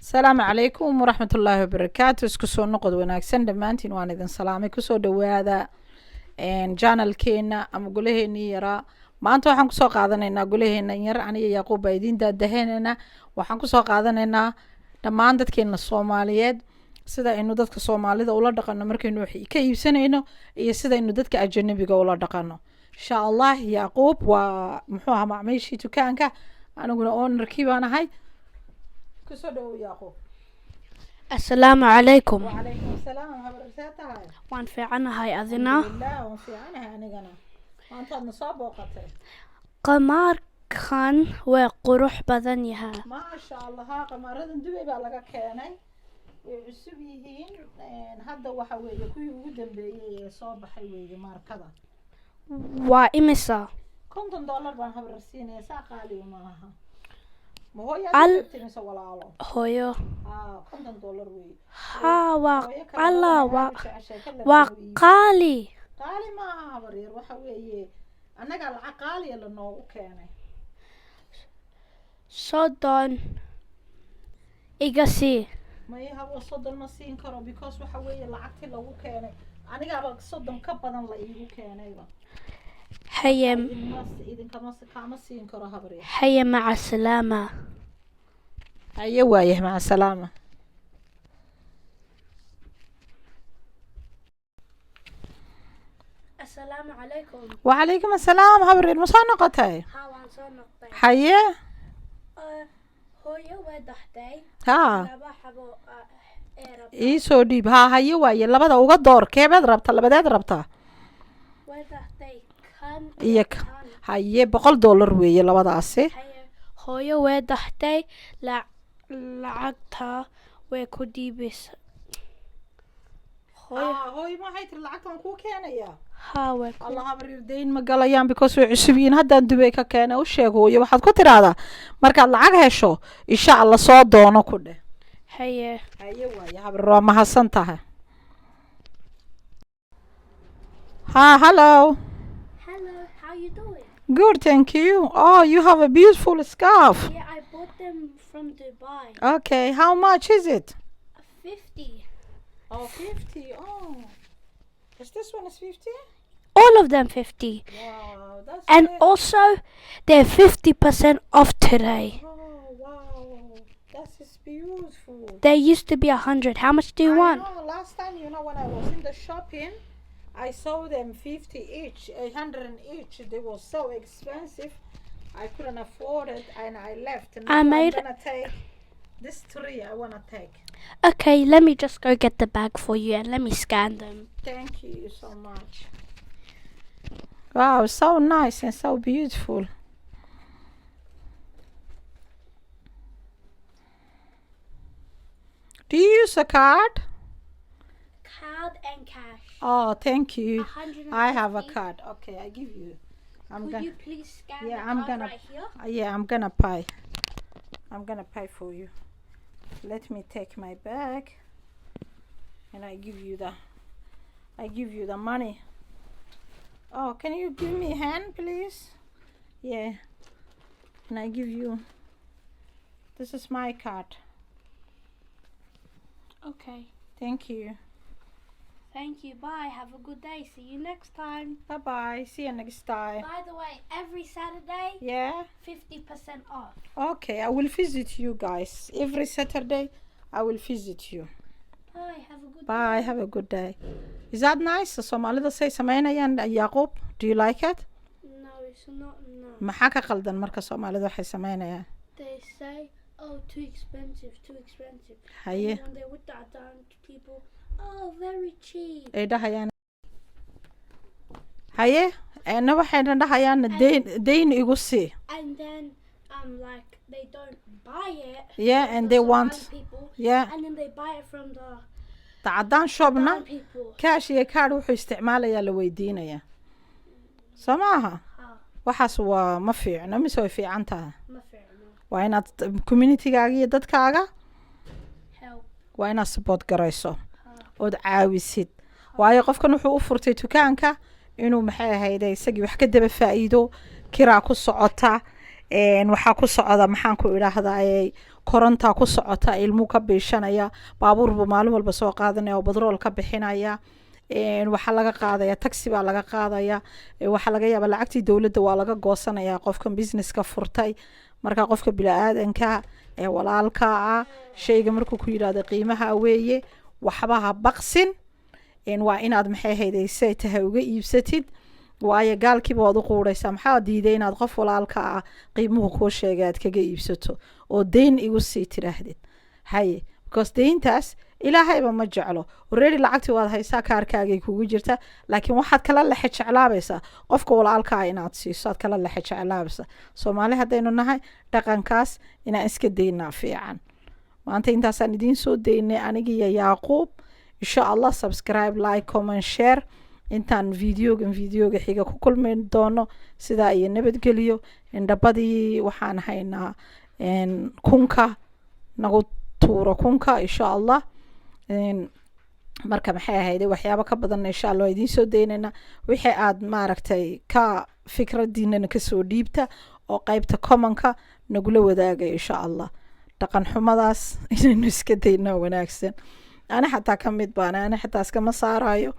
السلام عليكم ورحمة الله وبركاته. isku soo noqod wanaagsan dhammaantiin waan idin salaamay kusoo dhawaada channelkeena ama golaheennii yaraa. maanta waxaan kusoo qaadanaynaa golaheena yar aniga Yaquub baa idin daadaheynayna. waxaan kusoo qaadanaynaa dhammaan dadkeena Soomaaliyeed sida aynu dadka Soomaalida ula dhaqano markaynu wax ka iibsanayno iyo sida aynu dadka ajnabiga ula dhaqano. insha Allah Yaquub waa muxuu ahaa macaamiishii dukaanka aniguna ownerkii baan ahay. kusoo dhawow Yaquub. السلام عليكم. وعليكم السلام habarsaatahay. وان fiicanahay adina. alhamdulillah waan fiicanahay anigana. maanta aad nasoo booqatay. qamaarkan waa qurux badan yahay. maasha Allah qamaaradan Dubai baa laga keenay. way cusub yihiin hadda waxa weeye kuwii ugu dambeeyay ee soo baxay weeye markada. waa imisa $50 baan habarsiinaya saa qaali ma aha. ma hooyo Al- aad tirtiisa walaalo. hooyo $50 weeye. haa waa hooyo kale alla waa waa qaali qaali ma aha habar yar waxa weeye annaga lacag qaali la noogu keenay. soddon iga sii ma ii habo 30 ma siin karo because waxa weeye lacagtii lagu keenay anigaaba 30 ka badan la iigu keenayba. haye idinkama kama siin karo habar yar. haye maca salaama. haye waaye maca salaama. السلام عليكم. وعليكم السلام habar yar ma soo noqotay. haa waan soo noqday. haye hooyo way daxday haa laba xabo eerab ii soo dhiib haa haye waaye labada uga door keebaad rabta labadeed rabta way daxday kan iyo haye $100 weeye labadaasi. haye hooyo way daxday lacagta way ku dhiibeysa hooyo hooyo maxay tir lacagtan ku keenaya. haa way ku Allah habar yar deyn ma galayaan because way cusub yihiin haddaan Dubai ka keenay u sheeg hooyo waxaad ku tiraahdaa markaad lacag hesho insha Allah soo doono ku dheh. haye haye waaye habar waa mahadsan tahay. hello. hello how you doing. Good, thank you. Oh, you have a beautiful scarf. yeah I bought them from Dubai. Okay, how much is it? 50. Oh, 50. Oh. This one is 50? All of them 50. Wow, that's And it. also they're 50% off today. Oh, wow. That is beautiful. They used to be 100. How much do you want? I know, last time, when I was in the shopping, I saw them 50 each, 100 each. They were so expensive. I couldn't afford it and I left. Now I'm made- gonna take this 3 I wanna take. Okay, let me just go get the bag for you and let me scan them. Thank you so much. Wow, so nice and so beautiful. Do you use a card? Card and cash. Oh, thank you. 150. I have a card. Okay, I give you. I'm Could gonna. you please scan Yeah, the I'm card gonna- right here? Yeah, I'm gonna pay. I'm gonna pay for you. Let me take my bag, and I give you the money. Oh, can you give me a hand, please? Yeah. And I give you. This is my card. Okay. Thank you. Thank you. Bye. Have a good day. See you next time. Bye bye. See you next time. By the way, every Saturday, Yeah. 50% off. Okay, I will visit you guys every Saturday. I will visit you. Bye. Have a good Bye. Have a good day. Is that nice? Soomaalida say sameynayaan Yaquub. Do you like it? No, it's not. No. maxaa ka qaldan marka Soomaalida waxay sameynayaan? They say, oh, too expensive, too expensive. Haye. And when they would that down to people, oh, very cheap. ay dhahayaan haye eena waxayna dhahayaan deyn igu sii. And then, like, they don't buy it. Yeah, from and the they Somali want- people, Yeah. and then they buy it from the Tacadaan shopna brown people. kaash iyo kaadh wuxuu isticmaalayaa la weydiinayaa. Soo maaha? Ah, waxaas waa ma fiicno mise way fiican tahay. my fair no. waa inaad communitygaaga iyo dadkaaga Help. waa inaad support garayso ood caawisid waayo qofkan wuxuu u furtay dukaanka inuu maxay ahayd isagii wax ka daba faa'iido kiraa ku socota waxaa ku socda maxaan ku idhaahdaa korontaa ku socota ilmuu ka biishanaya baabuurbu maalin walba soo qaadanaya oo badrool ka bixinaya waxaa laga qaadaya taxi baa laga qaadaya waxaa laga yaaba lacagtii dowladda waa laga goosanaya qofkan businesska furtay marka qofka bini-aadanka ee walaalka ah shayga markuu ku yidhaahdo qiimaha weeye waxba ha baqsin waa inaad maxay haydaysay tahay uga iibsatid waayo gaalkiiba waad u quuraysaa maxaa diiday inaad qof walaalka ah qiimuhu kuu sheegay aad kaga iibsato oo deyn igu sii tiraahdid haye because deyntaas ilaahayba ma jeclo already lacagtii waad haysaa kaarkaagay kugu jirta laakiin waxaad kala lexe jeclaabaysaa qofka walaalka ah inaad siiso aad kala lexe jeclaabaysaa soomaali haddaynu nahay dhaqankaas inaan iska daynaa fiican maanta intaasaan idiin soo daynay anigiiyo yaaquub insha allah subscribe like comment share intaan videoga xiga ku kulmayn doono sidaa iyo nabadgeliyo indhabadii waxaan haynaa kunka nagu tuuro kunka insha allah marka maxay ahayde waxyaabo ka badan insha allah idiin soo daynayna wixii aad maaragtay ka fikradiinana kasoo dhiibta oo qaybta commonka nagula wadaaga insha allah dhaqan xumadaas inaynu iska daynaa wanaagsan ana xataa ka mid baan ana xataa iskama saarayo